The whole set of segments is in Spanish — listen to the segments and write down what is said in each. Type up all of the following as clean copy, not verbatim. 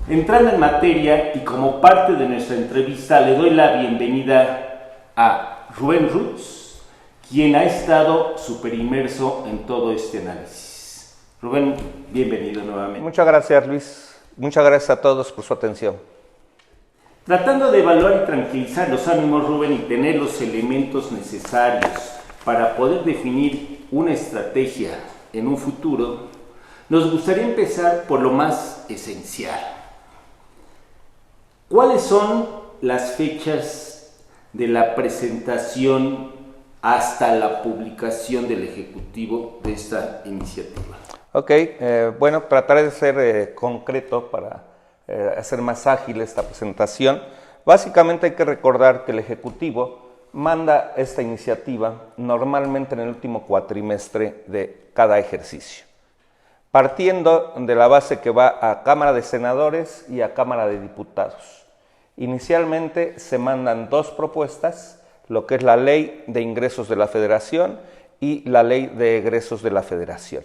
Entrando en materia y como parte de nuestra entrevista, le doy la bienvenida a Rubén Rutz, quien ha estado súper inmerso en todo este análisis. Rubén, bienvenido nuevamente. Muchas gracias, Luis. Muchas gracias a todos por su atención. Tratando de evaluar y tranquilizar los ánimos, Rubén, y tener los elementos necesarios para poder definir una estrategia en un futuro, nos gustaría empezar por lo más esencial. ¿Cuáles son las fechas de la presentación hasta la publicación del Ejecutivo de esta iniciativa? Ok, bueno, trataré de ser concreto para hacer más ágil esta presentación. Básicamente hay que recordar que el Ejecutivo manda esta iniciativa normalmente en el último cuatrimestre de cada ejercicio, partiendo de la base que va a Cámara de Senadores y a Cámara de Diputados. Inicialmente se mandan dos propuestas, lo que es la Ley de Ingresos de la Federación y la Ley de Egresos de la Federación.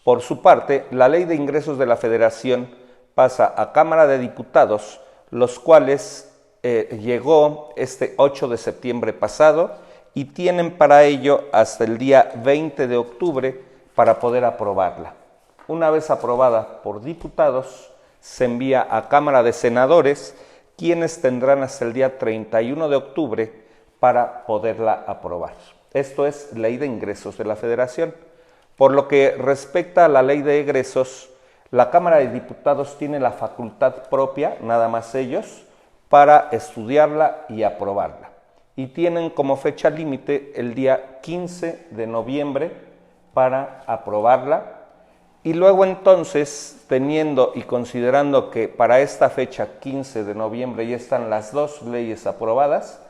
Por su parte, la Ley de Ingresos de la Federación pasa a Cámara de Diputados, los cuales llegó este 8 de septiembre pasado y tienen para ello hasta el día 20 de octubre para poder aprobarla. Una vez aprobada por diputados, se envía a Cámara de Senadores, quienes tendrán hasta el día 31 de octubre para poderla aprobar. Esto es Ley de Ingresos de la Federación. Por lo que respecta a la Ley de Egresos, la Cámara de Diputados tiene la facultad propia, nada más ellos, para estudiarla y aprobarla. Y tienen como fecha límite el día 15 de noviembre para aprobarla. Y luego entonces, teniendo y considerando que para esta fecha 15 de noviembre ya están las dos leyes aprobadas,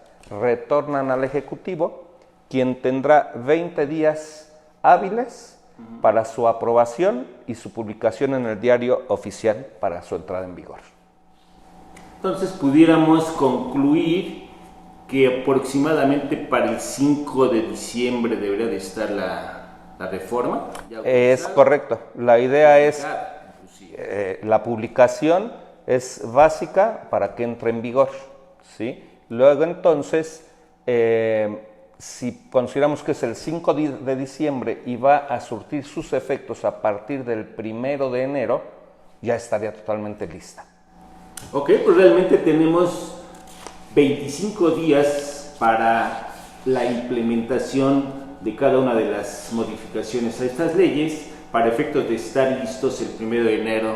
retornan al Ejecutivo, quien tendrá 20 días hábiles para su aprobación y su publicación en el Diario Oficial para su entrada en vigor. Entonces pudiéramos concluir que aproximadamente para el 5 de diciembre debería de estar la reforma. Es correcto. La idea es, la publicación es básica para que entre en vigor, ¿sí? Luego entonces, si consideramos que es el 5 de diciembre y va a surtir sus efectos a partir del 1 de enero, ya estaría totalmente lista. Ok, pues realmente tenemos 25 días para la implementación de cada una de las modificaciones a estas leyes para efectos de estar listos el 1 de enero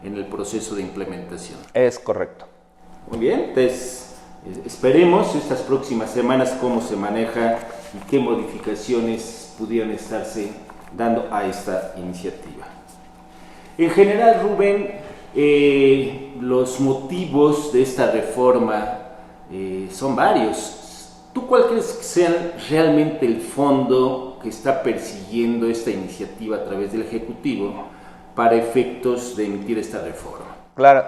en el proceso de implementación. Es correcto. Muy bien, entonces esperemos estas próximas semanas cómo se maneja y qué modificaciones pudieran estarse dando a esta iniciativa. En general, Rubén, los motivos de esta reforma son varios. ¿Tú cuál crees que sea realmente el fondo que está persiguiendo esta iniciativa a través del Ejecutivo para efectos de emitir esta reforma? Claro,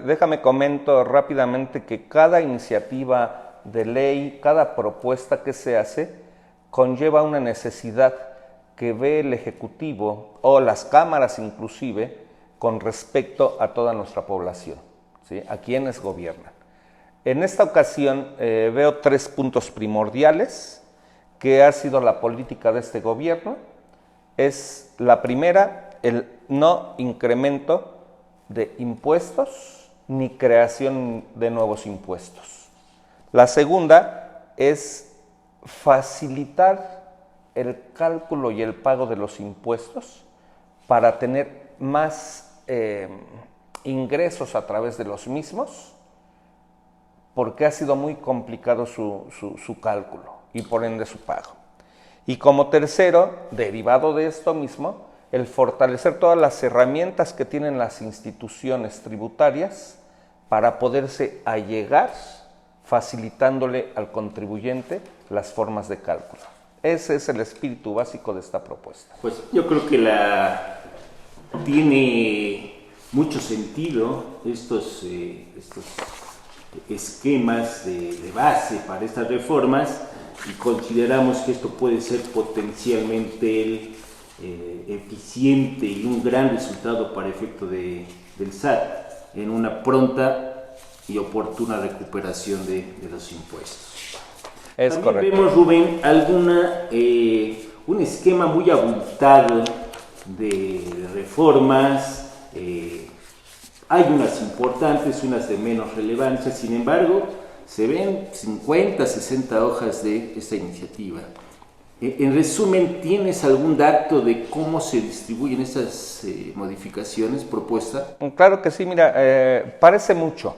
déjame comento rápidamente que cada iniciativa de ley, cada propuesta que se hace, conlleva una necesidad que ve el Ejecutivo o las cámaras inclusive con respecto a toda nuestra población, ¿sí? A quienes gobiernan. En esta ocasión veo tres puntos primordiales que ha sido la política de este gobierno. Es la primera, el no incremento de impuestos ni creación de nuevos impuestos. La segunda es facilitar el cálculo y el pago de los impuestos para tener más ingresos a través de los mismos, porque ha sido muy complicado su cálculo y por ende su pago. Y como tercero, derivado de esto mismo, el fortalecer todas las herramientas que tienen las instituciones tributarias para poderse allegar, facilitándole al contribuyente las formas de cálculo. Ese es el espíritu básico de esta propuesta. Pues yo creo que tiene mucho sentido estos esquemas de base para estas reformas, y consideramos que esto puede ser potencialmente eficiente y un gran resultado para efecto del SAT en una pronta y oportuna recuperación de los impuestos. Es También correcto. vemos, Rubén, un esquema muy abultado de reformas. Hay unas importantes, unas de menos relevancia, sin embargo, se ven 50, 60 hojas de esta iniciativa. En resumen, ¿tienes algún dato de cómo se distribuyen estas modificaciones propuestas? Claro que sí, mira, parece mucho.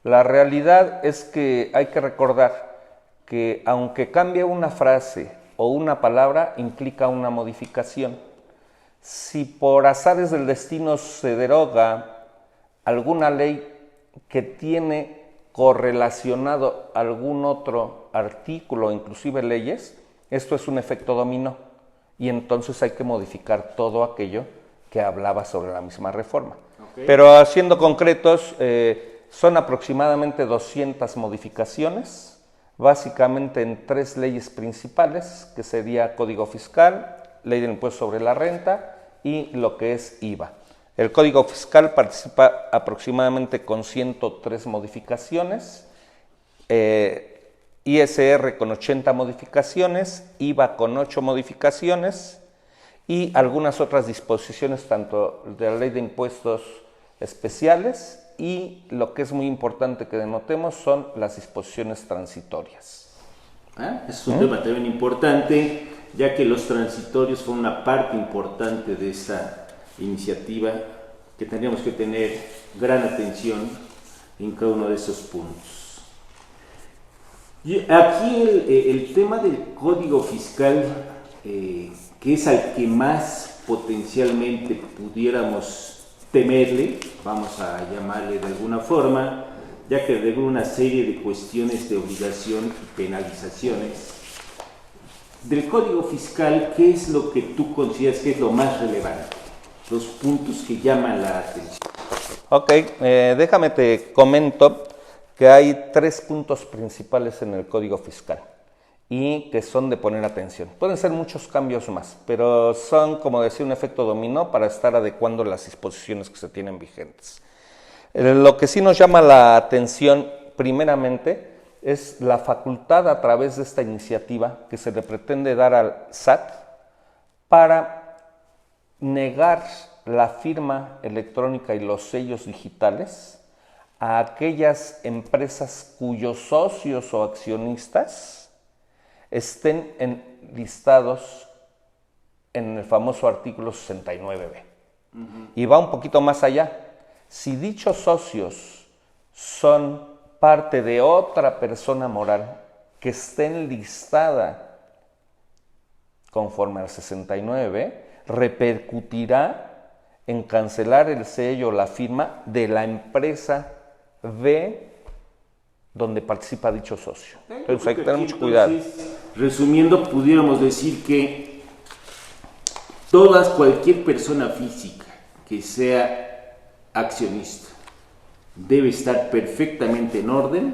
La realidad es que hay que recordar que aunque cambie una frase o una palabra, implica una modificación. Si por azares del destino se deroga alguna ley que tiene correlacionado algún otro artículo, inclusive leyes, esto es un efecto dominó y entonces hay que modificar todo aquello que hablaba sobre la misma reforma. Okay. Pero siendo concretos, son aproximadamente 200 modificaciones, básicamente en 3 leyes principales, que sería Código Fiscal, Ley del Impuesto sobre la Renta y lo que es IVA. El Código Fiscal participa aproximadamente con 103 modificaciones, ISR con 80 modificaciones, IVA con 8 modificaciones y algunas otras disposiciones tanto de la Ley de Impuestos Especiales y lo que es muy importante que denotemos son las disposiciones transitorias. Es un tema también importante, ya que los transitorios son una parte importante de esta iniciativa que tendríamos que tener gran atención en cada uno de esos puntos. Y aquí el tema del Código Fiscal, que es al que más potencialmente pudiéramos temerle, vamos a llamarle de alguna forma, ya que regula una serie de cuestiones de obligación y penalizaciones. Del Código Fiscal, ¿qué es lo que tú consideras que es lo más relevante? Los puntos que llaman la atención. Ok, déjame te comento que hay 3 puntos principales en el Código Fiscal y que son de poner atención. Pueden ser muchos cambios más, pero son, como decía, un efecto dominó para estar adecuando las disposiciones que se tienen vigentes. Lo que sí nos llama la atención primeramente es la facultad a través de esta iniciativa que se le pretende dar al SAT para negar la firma electrónica y los sellos digitales a aquellas empresas cuyos socios o accionistas estén listados en el famoso artículo 69b. Y va un poquito más allá. Si dichos socios son parte de otra persona moral que esté enlistada conforme al 69b, repercutirá en cancelar el sello o la firma de la empresa B donde participa dicho socio. Entonces hay que tener mucho cuidado. Resumiendo, pudiéramos decir que cualquier persona física que sea accionista debe estar perfectamente en orden,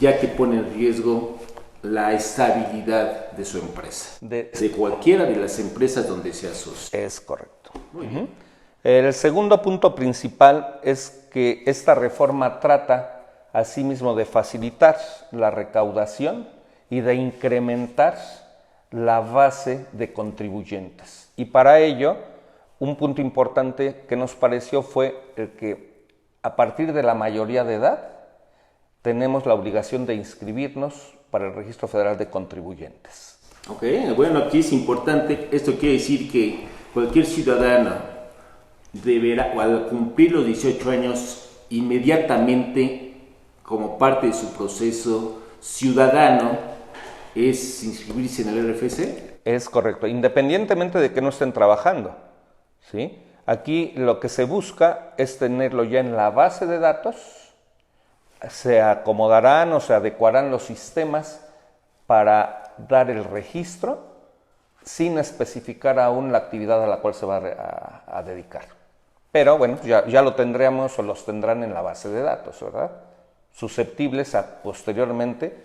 ya que pone en riesgo la estabilidad de su empresa, de cualquiera de las empresas donde sea socio. Es correcto. Muy bien. El segundo punto principal es que esta reforma trata asimismo de facilitar la recaudación y de incrementar la base de contribuyentes. Y para ello, un punto importante que nos pareció fue el que a partir de la mayoría de edad tenemos la obligación de inscribirnos para el Registro Federal de Contribuyentes. Ok, bueno, aquí es importante, esto quiere decir que cualquier ciudadano deberá, o al cumplir los 18 años, inmediatamente, como parte de su proceso ciudadano, es inscribirse en el RFC. Es correcto, independientemente de que no estén trabajando, ¿sí? Aquí lo que se busca es tenerlo ya en la base de datos, se acomodarán o se adecuarán los sistemas para dar el registro sin especificar aún la actividad a la cual se va a dedicar. Pero bueno, ya lo tendremos o los tendrán en la base de datos, ¿verdad? Susceptibles a posteriormente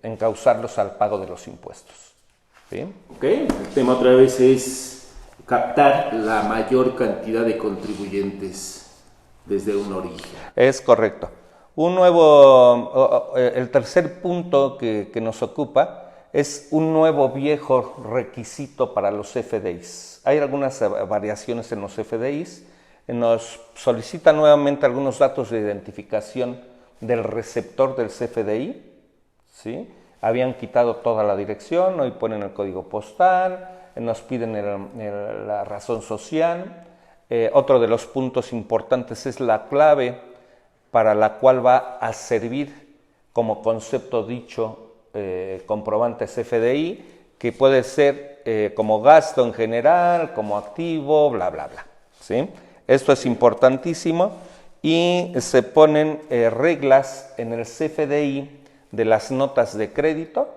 encauzarlos al pago de los impuestos. ¿Sí? Ok, el tema otra vez es captar la mayor cantidad de contribuyentes desde un origen. Es correcto. El tercer punto que nos ocupa es un nuevo viejo requisito para los FDIs. Hay algunas variaciones en los FDIs. Nos solicita nuevamente algunos datos de identificación del receptor del CFDI, ¿sí? Habían quitado toda la dirección, hoy ponen el código postal, nos piden la razón social. Otro de los puntos importantes es la clave para la cual va a servir como concepto dicho comprobante CFDI, que puede ser como gasto en general, como activo, bla, bla, bla, ¿sí? Esto es importantísimo y se ponen reglas en el CFDI de las notas de crédito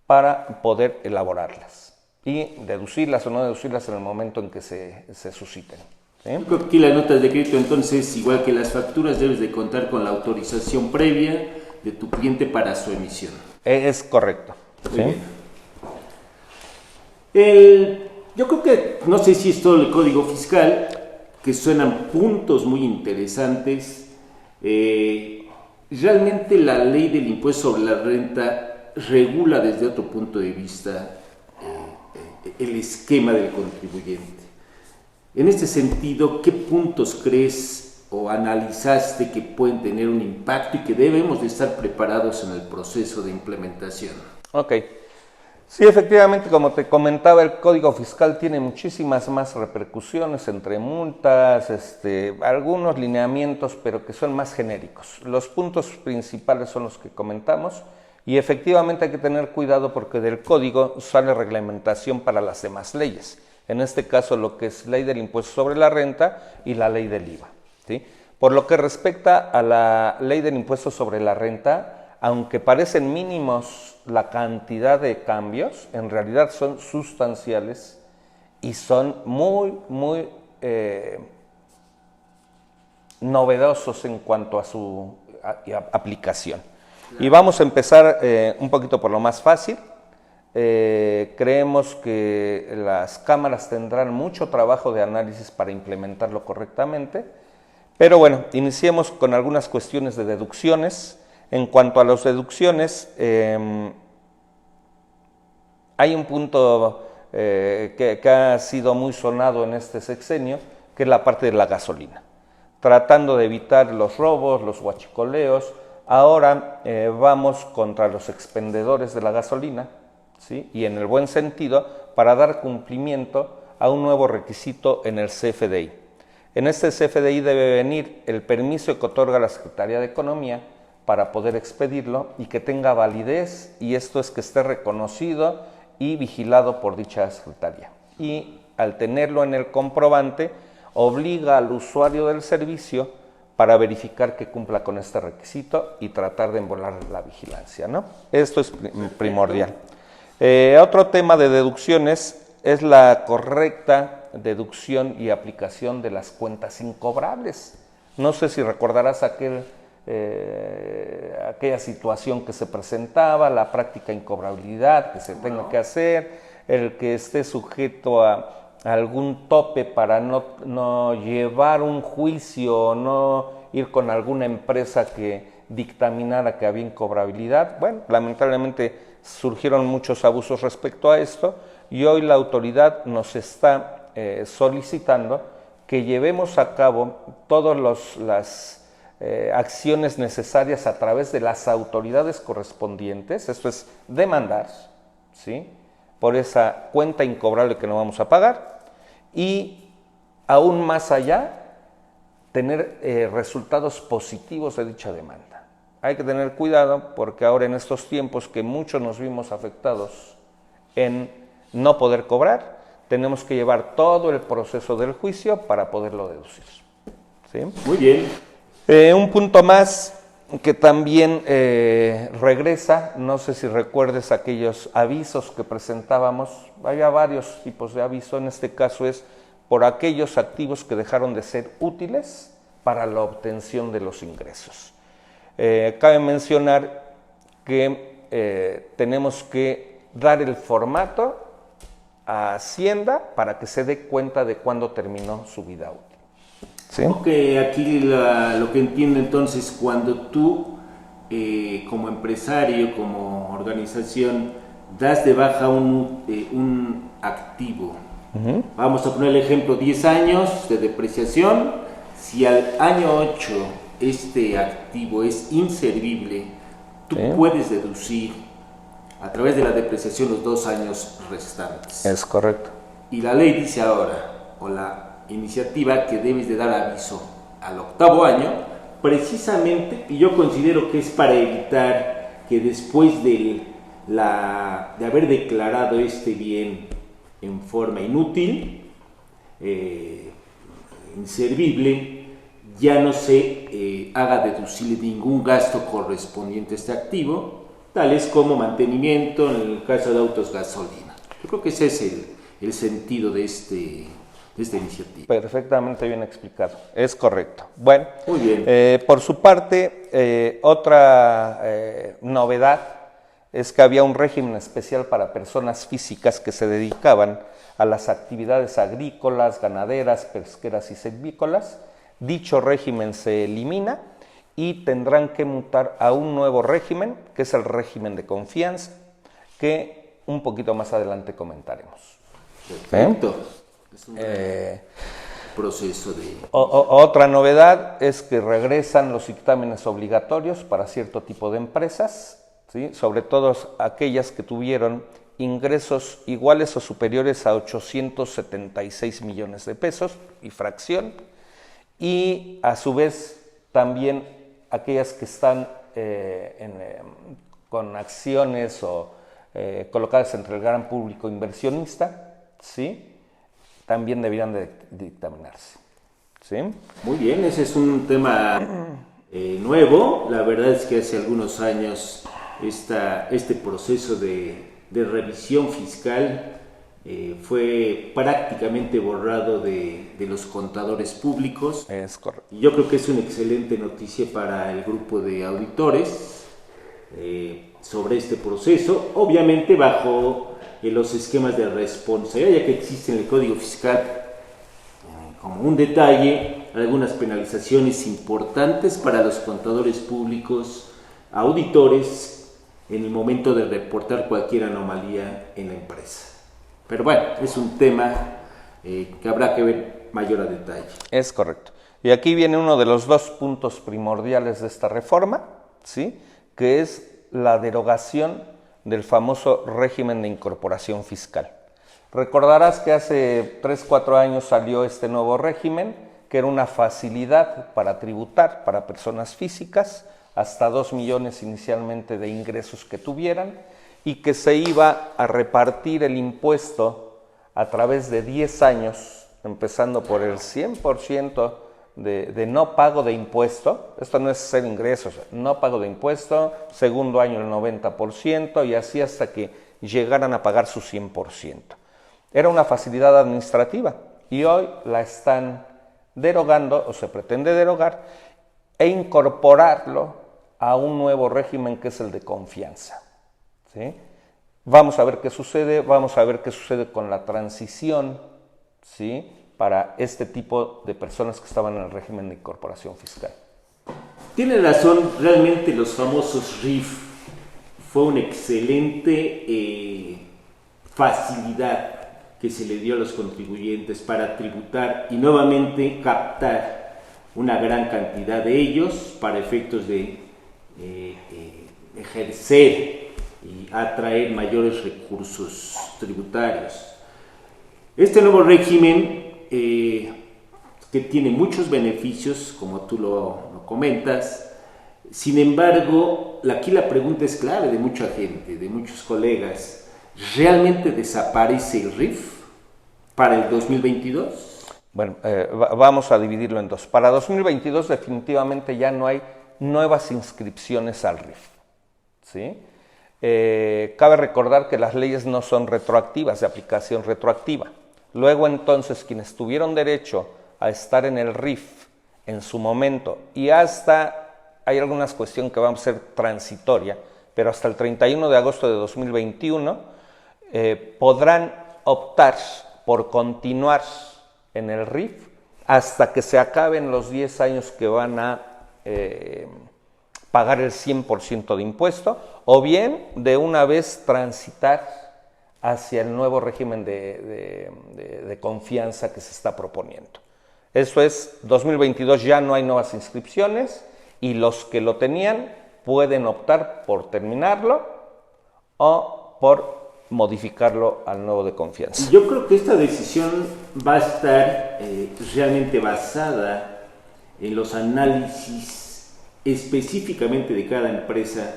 para poder elaborarlas y deducirlas o no deducirlas en el momento en que se susciten, ¿sí? Yo creo que aquí las notas de crédito, entonces, igual que las facturas, debes de contar con la autorización previa de tu cliente para su emisión. Es correcto. Muy bien. Yo creo que, no sé si es todo el código fiscal, que suenan puntos muy interesantes. Realmente la ley del impuesto sobre la renta regula desde otro punto de vista el esquema del contribuyente. En este sentido, ¿qué puntos crees o analizaste que pueden tener un impacto y que debemos de estar preparados en el proceso de implementación? Ok. Sí, efectivamente, como te comentaba, el Código Fiscal tiene muchísimas más repercusiones entre multas, algunos lineamientos, pero que son más genéricos. Los puntos principales son los que comentamos y efectivamente hay que tener cuidado porque del Código sale reglamentación para las demás leyes. En este caso, lo que es ley del impuesto sobre la renta y la ley del IVA, ¿sí? Por lo que respecta a la ley del impuesto sobre la renta, aunque parecen mínimos la cantidad de cambios, en realidad son sustanciales y son muy, muy novedosos en cuanto a su aplicación. Y vamos a empezar un poquito por lo más fácil. Creemos que las cámaras tendrán mucho trabajo de análisis para implementarlo correctamente, pero bueno, iniciemos con algunas cuestiones de deducciones. En cuanto a las deducciones, hay un punto que ha sido muy sonado en este sexenio, que es la parte de la gasolina. Tratando de evitar los robos, los huachicoleos, ahora vamos contra los expendedores de la gasolina, ¿sí? Y en el buen sentido, para dar cumplimiento a un nuevo requisito en el CFDI. En este CFDI debe venir el permiso que otorga la Secretaría de Economía para poder expedirlo y que tenga validez, y esto es que esté reconocido y vigilado por dicha Secretaría. Y al tenerlo en el comprobante, obliga al usuario del servicio para verificar que cumpla con este requisito y tratar de embolar la vigilancia, ¿no? Esto es primordial. Otro tema de deducciones es la correcta deducción y aplicación de las cuentas incobrables. No sé si recordarás aquella situación que se presentaba, la práctica incobrabilidad que se tenga que hacer, el que esté sujeto a algún tope para no llevar un juicio o no ir con alguna empresa que dictaminara que había incobrabilidad. Bueno, lamentablemente surgieron muchos abusos respecto a esto y hoy la autoridad nos está solicitando que llevemos a cabo todas las acciones necesarias a través de las autoridades correspondientes, esto es demandar, ¿sí?, por esa cuenta incobrable que no vamos a pagar, y aún más allá, tener resultados positivos de dicha demanda. Hay que tener cuidado porque ahora en estos tiempos que muchos nos vimos afectados en no poder cobrar, tenemos que llevar todo el proceso del juicio para poderlo deducir, ¿sí? Muy bien. Un punto más que también regresa, no sé si recuerdes aquellos avisos que presentábamos, había varios tipos de aviso, en este caso es por aquellos activos que dejaron de ser útiles para la obtención de los ingresos. Cabe mencionar que tenemos que dar el formato a Hacienda para que se dé cuenta de cuándo terminó su vida útil. ¿sí? Ok, aquí lo que entiendo entonces, cuando tú como empresario, como organización, das de baja un activo, vamos a poner el ejemplo, 10 años de depreciación, si al año 8 este activo es inservible, tú ¿sí? puedes deducir a través de la depreciación los 2 años restantes. Es correcto. Y la ley dice ahora, o la iniciativa, que debes de dar aviso al 8º año, precisamente, y yo considero que es para evitar que después de haber declarado este bien en forma inútil, inservible, ya no se haga deducible ningún gasto correspondiente a este activo, tales como mantenimiento en el caso de autos gasolina. Yo creo que ese es el sentido de esta iniciativa. Perfectamente bien explicado, es correcto. Bueno, muy bien. Por su parte, otra novedad es que había un régimen especial para personas físicas que se dedicaban a las actividades agrícolas, ganaderas, pesqueras y silvícolas. Dicho régimen se elimina y tendrán que mutar a un nuevo régimen, que es el régimen de confianza, que un poquito más adelante comentaremos. Perfecto. Es un proceso de... Otra novedad es que regresan los dictámenes obligatorios para cierto tipo de empresas, ¿sí? Sobre todo aquellas que tuvieron ingresos iguales o superiores a 876 millones de pesos y fracción, y a su vez también aquellas que están con acciones o colocadas entre el gran público inversionista, ¿sí? También deberían de dictaminarse, ¿sí? Muy bien, ese es un tema nuevo. La verdad es que hace algunos años este proceso de revisión fiscal fue prácticamente borrado de los contadores públicos. Es correcto. Y yo creo que es una excelente noticia para el grupo de auditores sobre este proceso, obviamente bajo los esquemas de responsabilidad, ya que existe en el Código Fiscal, como un detalle, algunas penalizaciones importantes para los contadores públicos, auditores, en el momento de reportar cualquier anomalía en la empresa. Pero bueno, es un tema que habrá que ver mayor a detalle. Es correcto. Y aquí viene uno de los 2 puntos primordiales de esta reforma, ¿sí? Que es la derogación del famoso régimen de incorporación fiscal. Recordarás que hace 3-4 años salió este nuevo régimen, que era una facilidad para tributar para personas físicas, hasta 2 millones inicialmente de ingresos que tuvieran, y que se iba a repartir el impuesto a través de 10 años, empezando por el 100% de no pago de impuesto. Esto no es ser ingresos, no pago de impuesto, segundo año el 90%, y así hasta que llegaran a pagar su 100%. Era una facilidad administrativa y hoy la están derogando, o se pretende derogar, e incorporarlo a un nuevo régimen que es el de confianza, ¿sí? Vamos a ver qué sucede, vamos a ver qué sucede con la transición, ¿sí? Para este tipo de personas que estaban en el régimen de incorporación fiscal. Tiene razón, realmente los famosos RIF fue una excelente facilidad que se le dio a los contribuyentes para tributar y nuevamente captar una gran cantidad de ellos para efectos de ejercer y atraer mayores recursos tributarios. Este nuevo régimen que tiene muchos beneficios, como tú lo comentas, sin embargo, aquí la pregunta es clave de mucha gente, de muchos colegas: ¿realmente desaparece el RIF para el 2022? Bueno, vamos a dividirlo en dos. Para 2022 definitivamente ya no hay nuevas inscripciones al RIF, ¿sí? Cabe recordar que las leyes no son retroactivas, de aplicación retroactiva. Luego entonces quienes tuvieron derecho a estar en el RIF en su momento, y hasta hay algunas cuestiones que van a ser transitoria, pero hasta el 31 de agosto de 2021 podrán optar por continuar en el RIF hasta que se acaben los 10 años que van a pagar el 100% de impuesto, o bien de una vez transitar hacia el nuevo régimen de confianza que se está proponiendo. Eso es, 2022 ya no hay nuevas inscripciones y los que lo tenían pueden optar por terminarlo o por modificarlo al nuevo de confianza. Yo creo que esta decisión va a estar realmente basada en los análisis específicamente de cada empresa,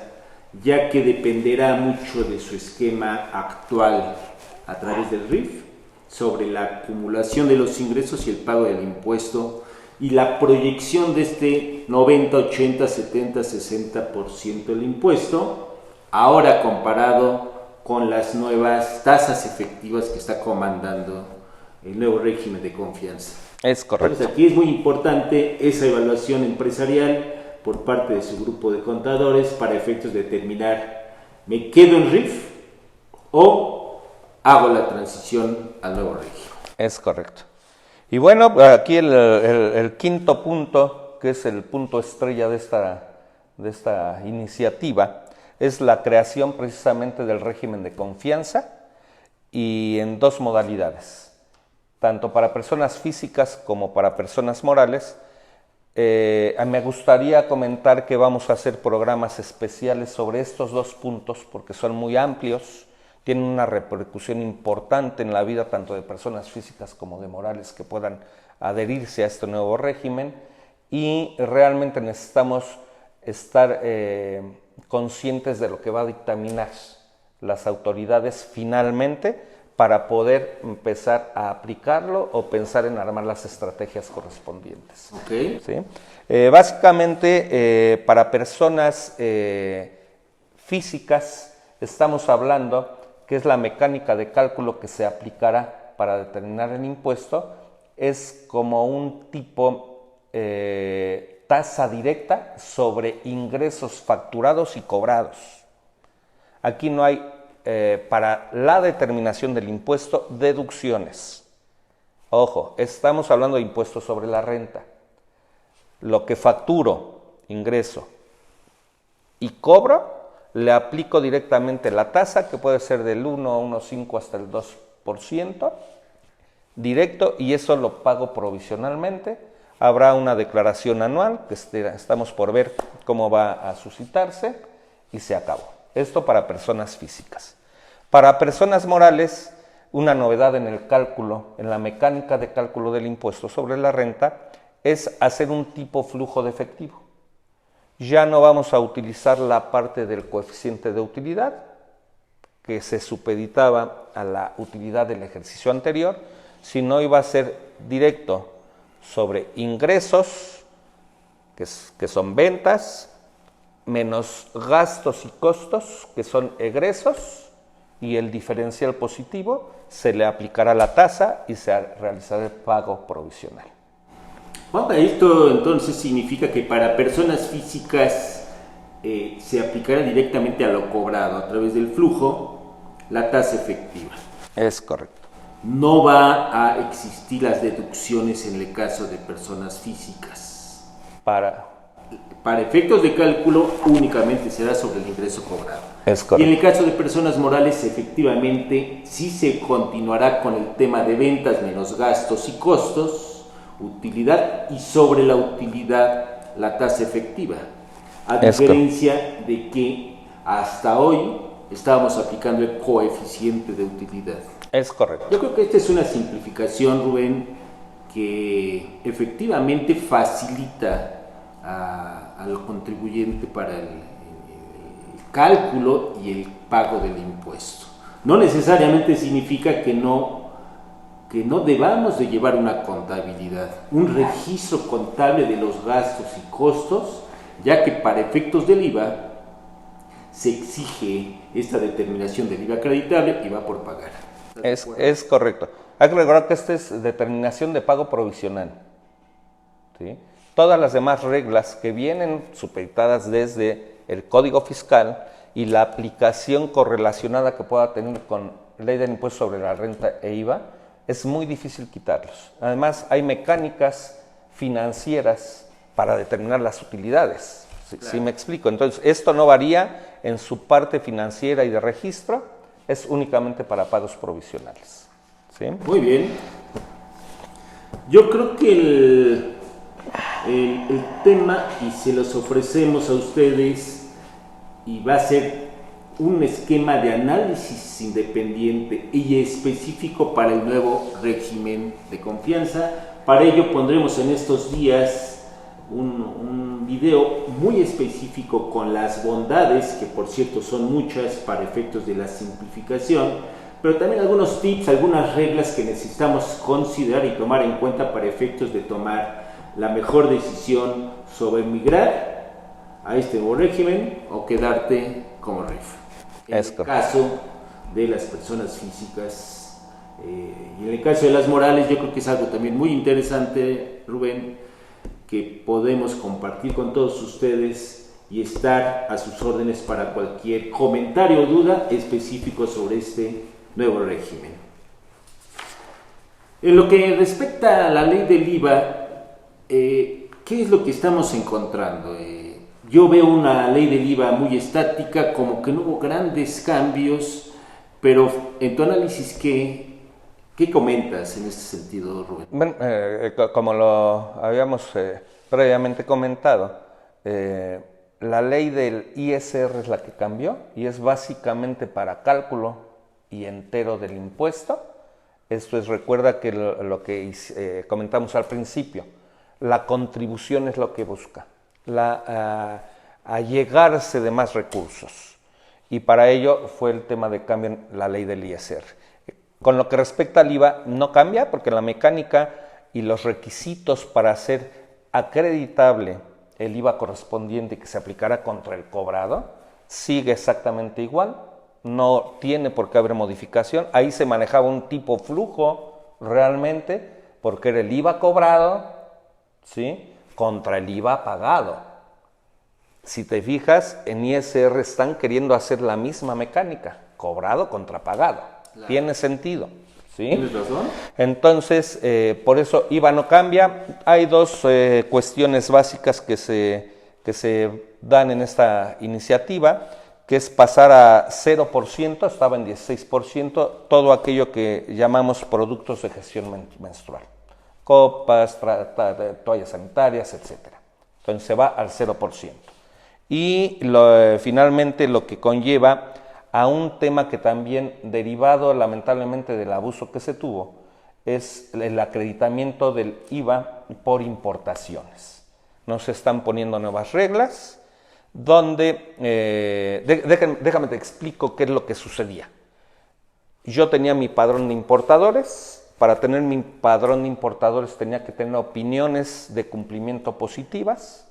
ya que dependerá mucho de su esquema actual a través del RIF, sobre la acumulación de los ingresos y el pago del impuesto, y la proyección de este 90, 80, 70, 60% del impuesto, ahora comparado con las nuevas tasas efectivas que está comandando el nuevo régimen de confianza. Es correcto. Entonces aquí es muy importante esa evaluación empresarial por parte de su grupo de contadores para efectos de determinar, ¿me quedo en RIF o hago la transición al nuevo régimen? Es correcto. Y bueno, aquí el quinto punto, que es el punto estrella de esta iniciativa, es la creación precisamente del régimen de confianza y en dos modalidades, tanto para personas físicas como para personas morales. Me gustaría comentar que vamos a hacer programas especiales sobre estos dos puntos porque son muy amplios, tienen una repercusión importante en la vida tanto de personas físicas como de morales que puedan adherirse a este nuevo régimen, y realmente necesitamos estar conscientes de lo que va a dictaminar las autoridades finalmente para poder empezar a aplicarlo o pensar en armar las estrategias correspondientes. Okay. ¿Sí? Básicamente, para personas físicas estamos hablando que es la mecánica de cálculo que se aplicará para determinar el impuesto, es como un tipo tasa directa sobre ingresos facturados y cobrados. Aquí no hay, para la determinación del impuesto, deducciones. Ojo, estamos hablando de impuestos sobre la renta. Lo que facturo, ingreso y cobro, le aplico directamente la tasa, que puede ser del 1, 1,5 hasta el 2%, directo, y eso lo pago provisionalmente. Habrá una declaración anual, que estamos por ver cómo va a suscitarse, y se acabó. Esto para personas físicas. Para personas morales, una novedad en el cálculo, en la mecánica de cálculo del impuesto sobre la renta, es hacer un tipo flujo de efectivo. Ya no vamos a utilizar la parte del coeficiente de utilidad, que se supeditaba a la utilidad del ejercicio anterior, sino iba a ser directo sobre ingresos, que son ventas, menos gastos y costos, que son egresos, y el diferencial positivo se le aplicará la tasa y se realizará el pago provisional. Juanpa, esto entonces significa que para personas físicas se aplicará directamente a lo cobrado a través del flujo la tasa efectiva. Es correcto. No va a existir las deducciones en el caso de personas físicas. Para efectos de cálculo únicamente será sobre el ingreso cobrado. Es correcto. Y en el caso de personas morales, efectivamente, sí se continuará con el tema de ventas menos gastos y costos, utilidad, y sobre la utilidad la tasa efectiva. A diferencia de que hasta hoy estábamos aplicando el coeficiente de utilidad. Es correcto. Yo creo que esta es una simplificación, Rubén, que efectivamente facilita al contribuyente para el cálculo y el pago del impuesto. No necesariamente significa que no debamos de llevar una contabilidad, un registro contable de los gastos y costos, ya que para efectos del IVA se exige esta determinación del IVA acreditable y va por pagar. Es correcto. Hay que recordar que esta es determinación de pago provisional, ¿sí? Todas las demás reglas que vienen supeditadas desde el Código Fiscal y la aplicación correlacionada que pueda tener con Ley del Impuesto sobre la Renta e IVA, es muy difícil quitarlos. Además, hay mecánicas financieras para determinar las utilidades. ¿Sí me explico? Entonces, esto no varía en su parte financiera y de registro, es únicamente para pagos provisionales. ¿Sí? Muy bien. Yo creo que el tema, y se los ofrecemos a ustedes, y va a ser un esquema de análisis independiente y específico para el nuevo régimen de confianza. Para ello pondremos en estos días un video muy específico con las bondades, que por cierto son muchas para efectos de la simplificación, pero también algunos tips, algunas reglas que necesitamos considerar y tomar en cuenta para efectos de tomar la mejor decisión sobre migrar a este nuevo régimen o quedarte como REF. En el caso de las personas físicas y en el caso de las morales, yo creo que es algo también muy interesante, Rubén, que podemos compartir con todos ustedes y estar a sus órdenes para cualquier comentario o duda específico sobre este nuevo régimen. En lo que respecta a la ley del IVA, ¿qué es lo que estamos encontrando? Yo veo una ley del IVA muy estática, como que no hubo grandes cambios, pero en tu análisis, ¿qué comentas en este sentido, Rubén? Bueno, como lo habíamos previamente comentado, la ley del ISR es la que cambió y es básicamente para cálculo y entero del impuesto. Esto es, recuerda que lo que comentamos al principio, la contribución es lo que busca, allegarse de más recursos, y para ello fue el tema de cambio en la ley del ISR. Con lo que respecta al IVA, no cambia porque la mecánica y los requisitos para hacer acreditable el IVA correspondiente que se aplicará contra el cobrado sigue exactamente igual, no tiene por qué haber modificación. Ahí se manejaba un tipo flujo realmente, porque era el IVA cobrado, ¿sí?, contra el IVA pagado. Si te fijas, en ISR están queriendo hacer la misma mecánica, cobrado contra pagado. Claro. Tiene sentido, ¿sí? ¿Tienes razón? Entonces, por eso IVA no cambia. Hay dos cuestiones básicas que se dan en esta iniciativa, que es pasar a 0%, estaba en 16%, todo aquello que llamamos productos de gestión menstrual. Copas, toallas sanitarias, etc. Entonces se va al 0%. Y finalmente lo que conlleva a un tema que también, derivado lamentablemente del abuso que se tuvo, es el acreditamiento del IVA por importaciones. Nos están poniendo nuevas reglas, donde, déjame te explico qué es lo que sucedía. Yo tenía mi padrón de importadores. Para tener mi padrón de importadores tenía que tener opiniones de cumplimiento positivas,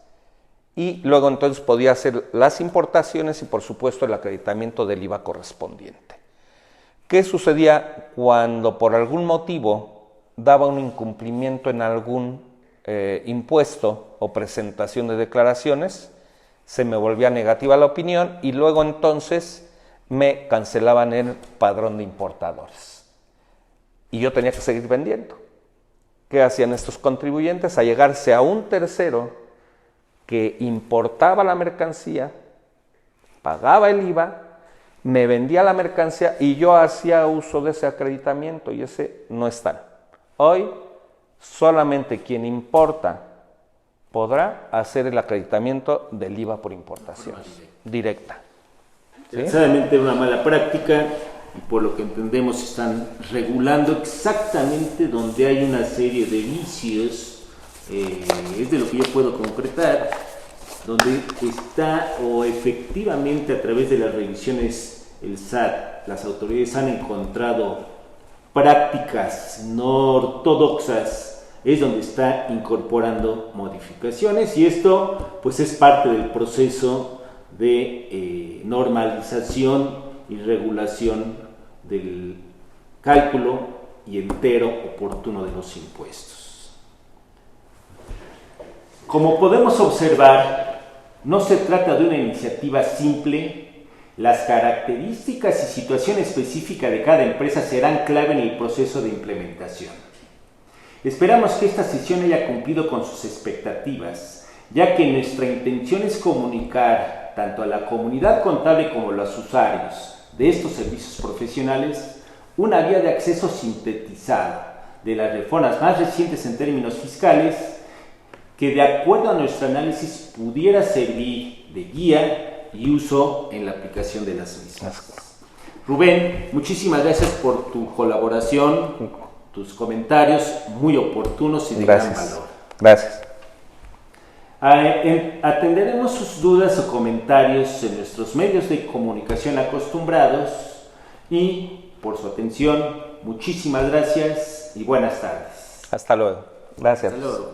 y luego entonces podía hacer las importaciones y por supuesto el acreditamiento del IVA correspondiente. ¿Qué sucedía cuando por algún motivo daba un incumplimiento en algún impuesto o presentación de declaraciones? Se me volvía negativa la opinión y luego entonces me cancelaban el padrón de importadores. Y yo tenía que seguir vendiendo. ¿Qué hacían estos contribuyentes? Allegarse a un tercero que importaba la mercancía, pagaba el IVA, me vendía la mercancía y yo hacía uso de ese acreditamiento, y ese no está. Hoy solamente quien importa podrá hacer el acreditamiento del IVA por importación directa. Desgraciadamente una mala práctica, y por lo que entendemos están regulando exactamente donde hay una serie de vicios, es de lo que yo puedo concretar, donde está, o efectivamente a través de las revisiones el SAT, las autoridades han encontrado prácticas no ortodoxas, es donde está incorporando modificaciones, y esto pues es parte del proceso de normalización y regulación del cálculo y entero oportuno de los impuestos. Como podemos observar, no se trata de una iniciativa simple Las características y situación específica de cada empresa serán clave en el proceso de implementación. Esperamos que esta sesión haya cumplido con sus expectativas, ya que nuestra intención es comunicar tanto a la comunidad contable como a los usuarios de estos servicios profesionales una vía de acceso sintetizada de las reformas más recientes en términos fiscales que, de acuerdo a nuestro análisis, pudiera servir de guía y uso en la aplicación de las mismas. Rubén, muchísimas gracias por tu colaboración, tus comentarios muy oportunos y de gran valor. Gracias. Atenderemos sus dudas o comentarios en nuestros medios de comunicación acostumbrados y, por su atención, muchísimas gracias y buenas tardes. Hasta luego. Gracias. Hasta luego.